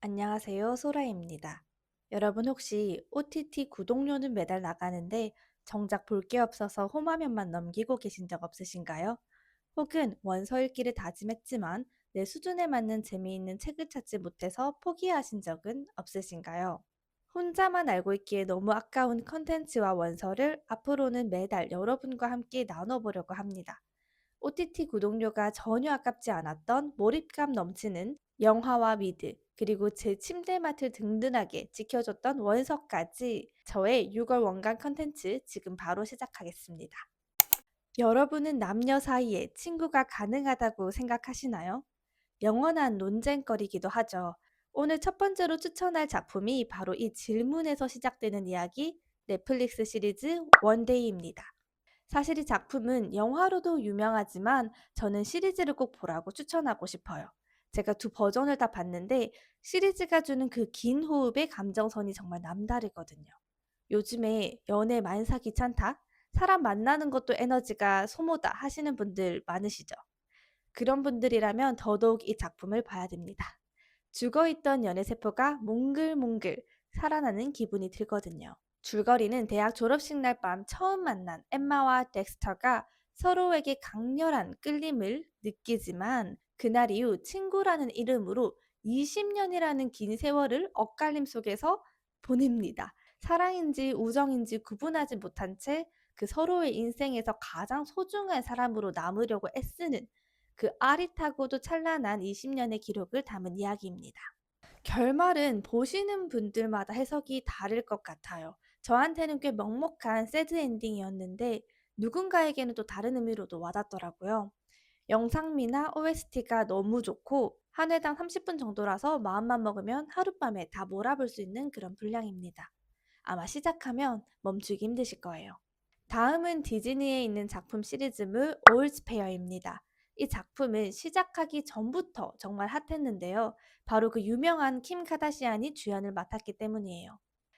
안녕하세요. 소라입니다. 여러분 혹시 OTT 구독료는 매달 나가는데 정작 볼 게 없어서 홈화면만 넘기고 계신 적 없으신가요? 혹은 원서 읽기를 다짐했지만 내 수준에 맞는 재미있는 책을 찾지 못해서 포기하신 적은 없으신가요? 혼자만 알고 있기에 너무 아까운 컨텐츠와 원서를 앞으로는 매달 여러분과 함께 나눠보려고 합니다. OTT 구독료가 전혀 아깝지 않았던 몰입감 넘치는 영화와 미드, 그리고 제 침대맡을 든든하게 지켜줬던 원서까지 저의 6월 원간 컨텐츠 지금 바로 시작하겠습니다. 여러분은 남녀 사이에 친구가 가능하다고 생각하시나요? 영원한 논쟁거리기도 하죠. 오늘 첫 번째로 추천할 작품이 바로 이 질문에서 시작되는 이야기, 넷플릭스 시리즈 원데이입니다. 사실 이 작품은 영화로도 유명하지만 저는 시리즈를 꼭 보라고 추천하고 싶어요. 제가 두 버전을 다 봤는데 시리즈가 주는 그 긴 호흡의 감정선이 정말 남다르거든요. 요즘에 연애 만사 귀찮다? 사람 만나는 것도 에너지가 소모다 하시는 분들 많으시죠? 그런 분들이라면 더더욱 이 작품을 봐야 됩니다. 죽어있던 연애세포가 몽글몽글 살아나는 기분이 들거든요. 줄거리는 대학 졸업식 날 밤 처음 만난 엠마와 덱스터가 서로에게 강렬한 끌림을 느끼지만 그날 이후 친구라는 이름으로 20년이라는 긴 세월을 엇갈림 속에서 보냅니다. 사랑인지 우정인지 구분하지 못한 채 그 서로의 인생에서 가장 소중한 사람으로 남으려고 애쓰는 그 아릿하고도 찬란한 20년의 기록을 담은 이야기입니다. 결말은 보시는 분들마다 해석이 다를 것 같아요. 저한테는 꽤 먹먹한 새드 엔딩이었는데 누군가에게는 또 다른 의미로도 와닿더라고요. 영상미나 OST가 너무 좋고 한 회당 30분 정도라서 마음만 먹으면 하룻밤에 다 몰아볼 수 있는 그런 분량입니다. 아마 시작하면 멈추기 힘드실 거예요. 다음은 디즈니에 있는 작품 시리즈물 올스페어입니다. 이 작품은 시작하기 전부터 정말 핫했는데요. 바로 그 유명한 킴 카다시안이 주연을 맡았기 때문이에요.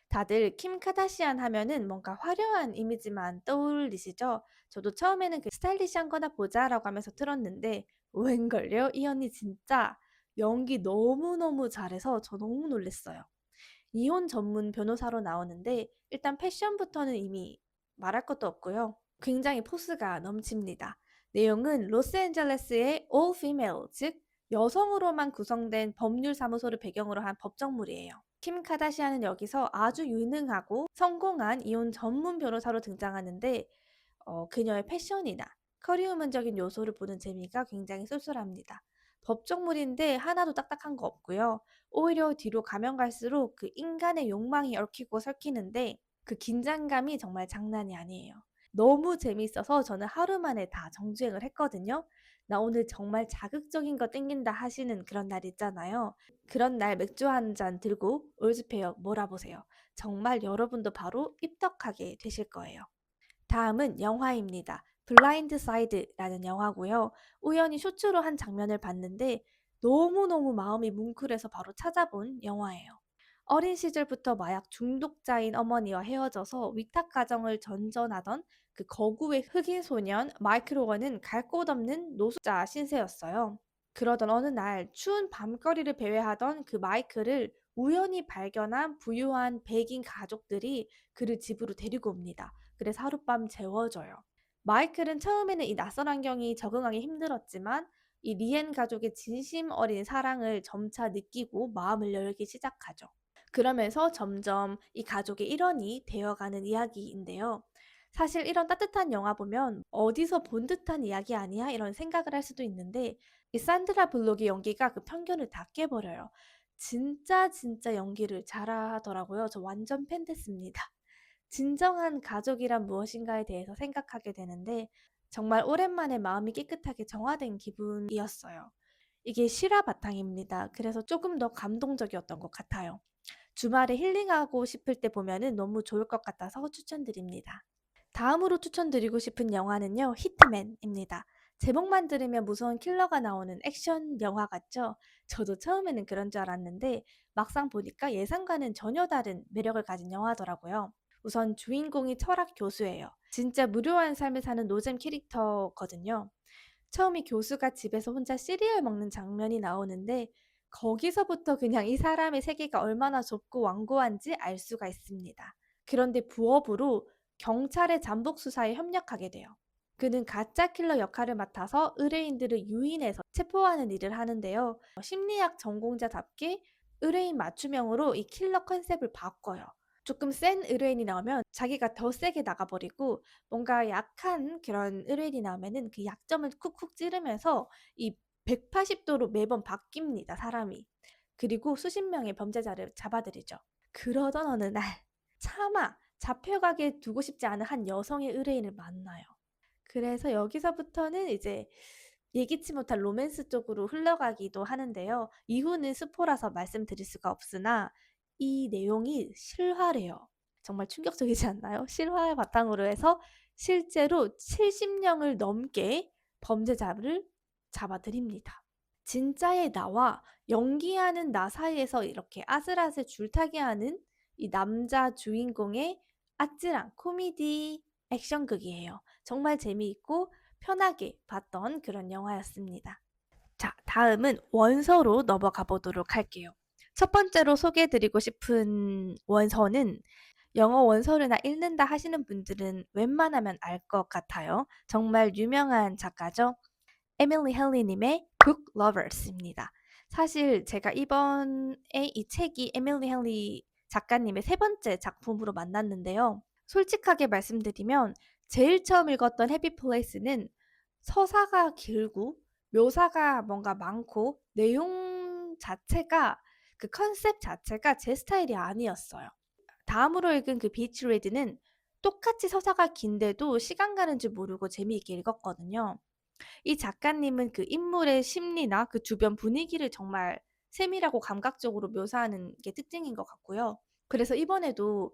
다들 킴 카다시안 하면은 뭔가 화려한 이미지만 떠올리시죠? 저도 처음에는 그 스타일리시한 거나 보자라고 하면서 들었는데 웬걸요? 이 언니 진짜 연기 너무너무 잘해서 저 너무 놀랐어요. 이혼 전문 변호사로 나오는데 일단 패션부터는 이미 말할 것도 없고요. 굉장히 포스가 넘칩니다. 내용은 로스앤젤레스의 all female, 즉 여성으로만 구성된 법률 사무소를 배경으로 한 법정물이에요. 킴 카다시안은 여기서 아주 유능하고 성공한 이혼 전문 변호사로 등장하는데 그녀의 패션이나 커리우먼적인 요소를 보는 재미가 굉장히 쏠쏠합니다. 법정물인데 하나도 딱딱한 거 없고요. 오히려 뒤로 가면 갈수록 그 인간의 욕망이 얽히고 설키는데 그 긴장감이 정말 장난이 아니에요. 너무 재밌어서 저는 하루 만에 다 정주행을 했거든요. 나 오늘 정말 자극적인 거 땡긴다 하시는 그런 날 있잖아요. 그런 날 맥주 한 잔 들고 올즈페어 몰아보세요. 정말 여러분도 바로 입덕하게 되실 거예요. 다음은 영화입니다. 블라인드 사이드라는 영화고요. 우연히 쇼츠로 한 장면을 봤는데 너무너무 마음이 뭉클해서 바로 찾아본 영화예요. 어린 시절부터 마약 중독자인 어머니와 헤어져서 위탁 가정을 전전하던 그 거구의 흑인 소년 마이클 오건은 갈 곳 없는 노숙자 신세였어요. 그러던 어느 날 추운 밤거리를 배회하던 그 마이클을 우연히 발견한 부유한 백인 가족들이 그를 집으로 데리고 옵니다. 그래서 하룻밤 재워줘요. 마이클은 처음에는 이 낯선 환경이 적응하기 힘들었지만 이 리엔 가족의 진심 어린 사랑을 점차 느끼고 마음을 열기 시작하죠. 그러면서 점점 이 가족의 일원이 되어가는 이야기인데요. 사실 이런 따뜻한 영화 보면 어디서 본 듯한 이야기 아니야? 이런 생각을 할 수도 있는데 이 산드라 블록의 연기가 그 편견을 다 깨버려요. 진짜 연기를 잘하더라고요. 저 완전 팬 됐습니다. 진정한 가족이란 무엇인가에 대해서 생각하게 되는데 정말 오랜만에 마음이 깨끗하게 정화된 기분이었어요. 이게 실화 바탕입니다. 그래서 조금 더 감동적이었던 것 같아요. 주말에 힐링하고 싶을 때 보면은 너무 좋을 것 같아서 추천드립니다. 다음으로 추천드리고 싶은 영화는요, 히트맨입니다. 제목만 들으면 무서운 킬러가 나오는 액션 영화 같죠? 저도 처음에는 그런 줄 알았는데 막상 보니까 예상과는 전혀 다른 매력을 가진 영화더라고요. 우선 주인공이 철학 교수예요. 진짜 무료한 삶을 사는 노잼 캐릭터거든요. 처음에 교수가 집에서 혼자 시리얼 먹는 장면이 나오는데 거기서부터 그냥 이 사람의 세계가 얼마나 좁고 완고한지 알 수가 있습니다. 그런데 부업으로 경찰의 잠복 수사에 협력하게 돼요. 그는 가짜 킬러 역할을 맡아서 의뢰인들을 유인해서 체포하는 일을 하는데요. 심리학 전공자답게 의뢰인 맞춤형으로 이 킬러 컨셉을 바꿔요. 조금 센 의뢰인이 나오면 자기가 더 세게 나가버리고, 뭔가 약한 그런 의뢰인이 나오면은 그 약점을 쿡쿡 찌르면서 이 180도로 매번 바뀝니다, 사람이. 그리고 수십 명의 범죄자를 잡아들이죠. 그러던 어느 날 차마 잡혀가게 두고 싶지 않은 한 여성의 의뢰인을 만나요. 그래서 여기서부터는 이제 예기치 못한 로맨스 쪽으로 흘러가기도 하는데요. 이후는 스포라서 말씀드릴 수가 없으나 이 내용이 실화래요. 정말 충격적이지 않나요? 실화를 바탕으로 해서 실제로 70명을 넘게 범죄자를 잡아들입니다. 진짜의 나와 연기하는 나 사이에서 이렇게 아슬아슬 줄타기하는 이 남자 주인공의 아찔한 코미디 액션극이에요. 정말 재미있고 편하게 봤던 그런 영화였습니다. 자, 다음은 원서로 넘어가 보도록 할게요. 첫 번째로 소개해드리고 싶은 원서는, 영어 원서를 읽는다 하시는 분들은 웬만하면 알 것 같아요. 정말 유명한 작가죠. 에밀리 헨리님의 Book Lovers입니다. 사실 제가 이번에 이 책이 에밀리 헨리 작가님의 세 번째 작품으로 만났는데요. 솔직하게 말씀드리면 제일 처음 읽었던 해피 플레이스는 서사가 길고 묘사가 뭔가 많고 내용 자체가, 그 컨셉 자체가 제 스타일이 아니었어요. 다음으로 읽은 그 비치 레드는 똑같이 서사가 긴데도 시간 가는 줄 모르고 재미있게 읽었거든요. 이 작가님은 그 인물의 심리나 그 주변 분위기를 정말 세밀하고 감각적으로 묘사하는 게 특징인 것 같고요. 그래서 이번에도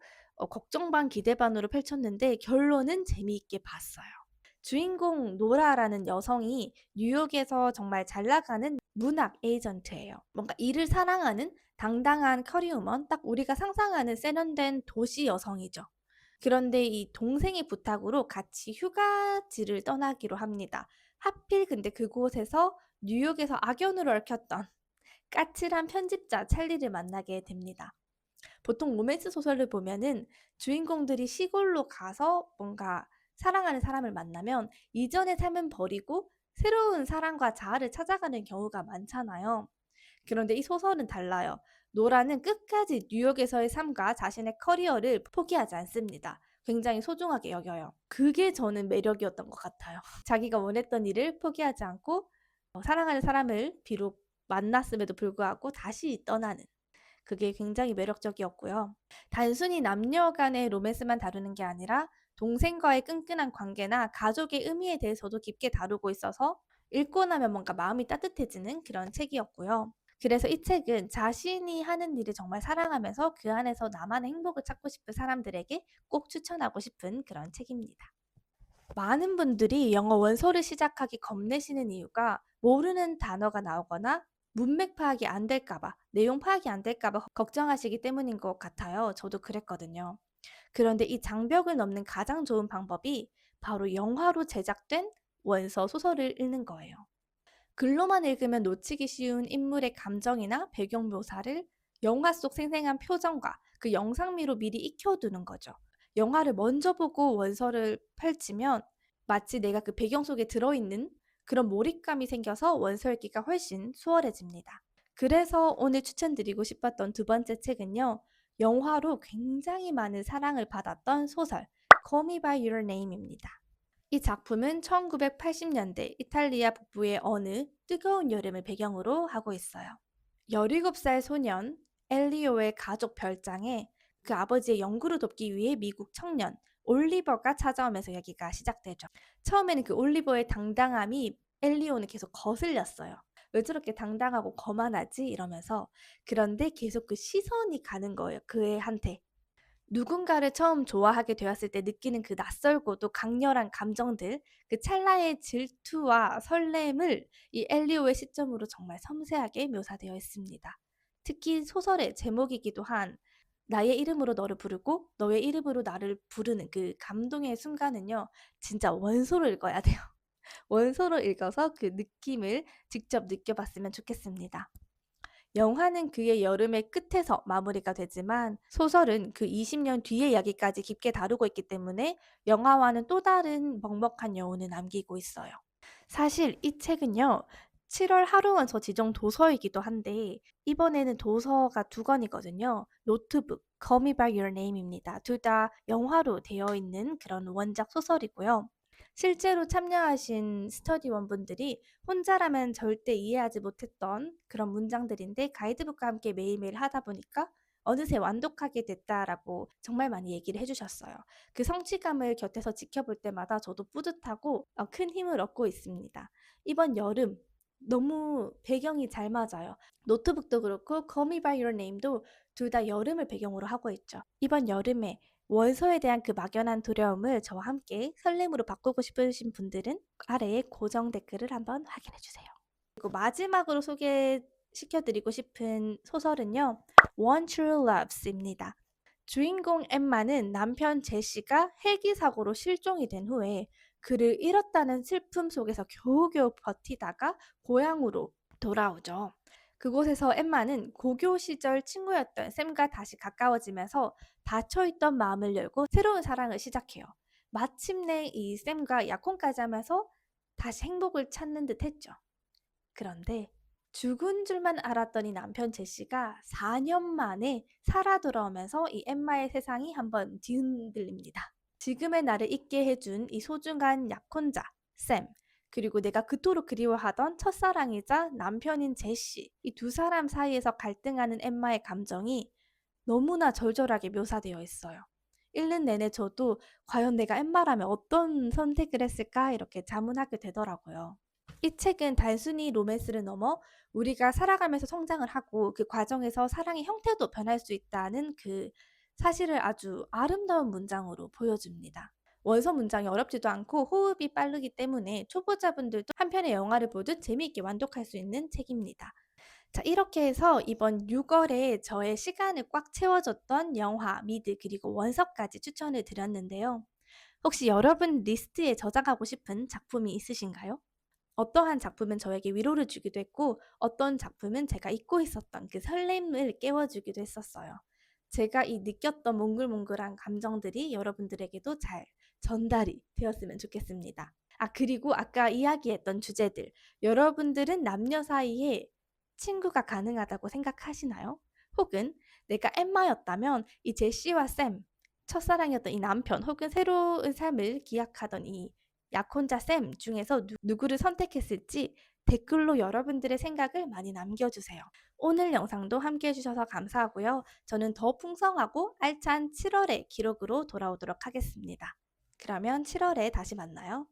걱정 반 기대 반으로 펼쳤는데 결론은 재미있게 봤어요. 주인공 노라라는 여성이 뉴욕에서 정말 잘 나가는 문학 에이전트예요. 뭔가 일을 사랑하는 당당한 커리우먼, 딱 우리가 상상하는 세련된 도시 여성이죠. 그런데 이 동생의 부탁으로 같이 휴가지를 떠나기로 합니다. 하필 근데 그곳에서 뉴욕에서 악연으로 얽혔던 까칠한 편집자 찰리를 만나게 됩니다. 보통 로맨스 소설을 보면은 주인공들이 시골로 가서 뭔가 사랑하는 사람을 만나면 이전의 삶은 버리고 새로운 사랑과 자아를 찾아가는 경우가 많잖아요. 그런데 이 소설은 달라요. 노라는 끝까지 뉴욕에서의 삶과 자신의 커리어를 포기하지 않습니다. 굉장히 소중하게 여겨요. 그게 저는 매력이었던 것 같아요. 자기가 원했던 일을 포기하지 않고 사랑하는 사람을 비록 만났음에도 불구하고 다시 떠나는, 그게 굉장히 매력적이었고요. 단순히 남녀 간의 로맨스만 다루는 게 아니라 동생과의 끈끈한 관계나 가족의 의미에 대해서도 깊게 다루고 있어서 읽고 나면 뭔가 마음이 따뜻해지는 그런 책이었고요. 그래서 이 책은 자신이 하는 일을 정말 사랑하면서 그 안에서 나만의 행복을 찾고 싶은 사람들에게 꼭 추천하고 싶은 그런 책입니다. 많은 분들이 영어 원서를 시작하기 겁내시는 이유가 모르는 단어가 나오거나 문맥 파악이 안 될까 봐, 내용 파악이 안 될까 봐 걱정하시기 때문인 것 같아요. 저도 그랬거든요. 그런데 이 장벽을 넘는 가장 좋은 방법이 바로 영화로 제작된 원서 소설을 읽는 거예요. 글로만 읽으면 놓치기 쉬운 인물의 감정이나 배경 묘사를 영화 속 생생한 표정과 그 영상미로 미리 익혀두는 거죠. 영화를 먼저 보고 원서를 펼치면 마치 내가 그 배경 속에 들어있는 그런 몰입감이 생겨서 원서 읽기가 훨씬 수월해집니다. 그래서 오늘 추천드리고 싶었던 두 번째 책은요, 영화로 굉장히 많은 사랑을 받았던 소설 Call Me by Your Name입니다. 이 작품은 1980년대 이탈리아 북부의 어느 뜨거운 여름을 배경으로 하고 있어요. 17살 소년 엘리오의 가족 별장에 그 아버지의 연구를 돕기 위해 미국 청년 올리버가 찾아오면서 얘기가 시작되죠. 처음에는 그 올리버의 당당함이 엘리오는 계속 거슬렸어요. 왜 저렇게 당당하고 거만하지? 이러면서. 그런데 계속 그 시선이 가는 거예요, 그애한테. 누군가를 처음 좋아하게 되었을 때 느끼는 그 낯설고도 강렬한 감정들, 그 찰나의 질투와 설렘을 이 엘리오의 시점으로 정말 섬세하게 묘사되어 있습니다. 특히 소설의 제목이기도 한 나의 이름으로 너를 부르고 너의 이름으로 나를 부르는 그 감동의 순간은요, 진짜 원소를 읽어야 돼요. 원소로 읽어서 그 느낌을 직접 느껴봤으면 좋겠습니다. 영화는 그의 여름의 끝에서 마무리가 되지만 소설은 그 20년 뒤의 이야기까지 깊게 다루고 있기 때문에 영화와는 또 다른 먹먹한 여운을 남기고 있어요. 사실 이 책은요, 7월 하루원서 지정 도서이기도 한데 이번에는 도서가 두 권이거든요. 노트북, Call Me by Your Name입니다. 둘 다 영화로 되어 있는 그런 원작 소설이고요. 실제로 참여하신 스터디원분들이 혼자라면 절대 이해하지 못했던 그런 문장들인데 가이드북과 함께 매일매일 하다 보니까 어느새 완독하게 됐다라고 정말 많이 얘기를 해주셨어요. 그 성취감을 곁에서 지켜볼 때마다 저도 뿌듯하고 큰 힘을 얻고 있습니다. 이번 여름 너무 배경이 잘 맞아요. 노트북도 그렇고 Call Me by Your Name도 둘 다 여름을 배경으로 하고 있죠. 이번 여름에 원서에 대한 그 막연한 두려움을 저와 함께 설렘으로 바꾸고 싶으신 분들은 아래에 고정 댓글을 한번 확인해 주세요. 그리고 마지막으로 소개시켜드리고 싶은 소설은요, One True Loves입니다. 주인공 엠마는 남편 제시가 헬기 사고로 실종이 된 후에 그를 잃었다는 슬픔 속에서 겨우겨우 버티다가 고향으로 돌아오죠. 그곳에서 엠마는 고교 시절 친구였던 샘과 다시 가까워지면서 닫혀있던 마음을 열고 새로운 사랑을 시작해요. 마침내 이 샘과 약혼까지 하면서 다시 행복을 찾는 듯 했죠. 그런데 죽은 줄만 알았던 이 남편 제시가 4년 만에 살아 돌아오면서 이 엠마의 세상이 한번 뒤흔들립니다. 지금의 나를 있게 해준 이 소중한 약혼자 샘, 그리고 내가 그토록 그리워하던 첫사랑이자 남편인 제시, 이 두 사람 사이에서 갈등하는 엠마의 감정이 너무나 절절하게 묘사되어 있어요. 읽는 내내 저도 과연 내가 엠마라면 어떤 선택을 했을까 이렇게 자문하게 되더라고요. 이 책은 단순히 로맨스를 넘어 우리가 살아가면서 성장을 하고 그 과정에서 사랑의 형태도 변할 수 있다는 그 사실을 아주 아름다운 문장으로 보여줍니다. 원서 문장이 어렵지도 않고 호흡이 빠르기 때문에 초보자분들도 한 편의 영화를 보듯 재미있게 완독할 수 있는 책입니다. 자, 이렇게 해서 이번 6월에 저의 시간을 꽉 채워줬던 영화, 미드, 그리고 원서까지 추천을 드렸는데요. 혹시 여러분 리스트에 저장하고 싶은 작품이 있으신가요? 어떠한 작품은 저에게 위로를 주기도 했고 어떤 작품은 제가 잊고 있었던 그 설렘을 깨워주기도 했었어요. 제가 이 느꼈던 몽글몽글한 감정들이 여러분들에게도 잘 전달이 되었으면 좋겠습니다. 그리고 아까 이야기했던 주제들, 여러분들은 남녀 사이에 친구가 가능하다고 생각하시나요? 혹은 내가 엠마였다면 이 제시와 샘, 첫사랑이었던 이 남편 혹은 새로운 삶을 기약하던 이 약혼자 샘 중에서 누구를 선택했을지 댓글로 여러분들의 생각을 많이 남겨주세요. 오늘 영상도 함께 해주셔서 감사하고요. 저는 더 풍성하고 알찬 7월의 기록으로 돌아오도록 하겠습니다. 그러면 7월에 다시 만나요.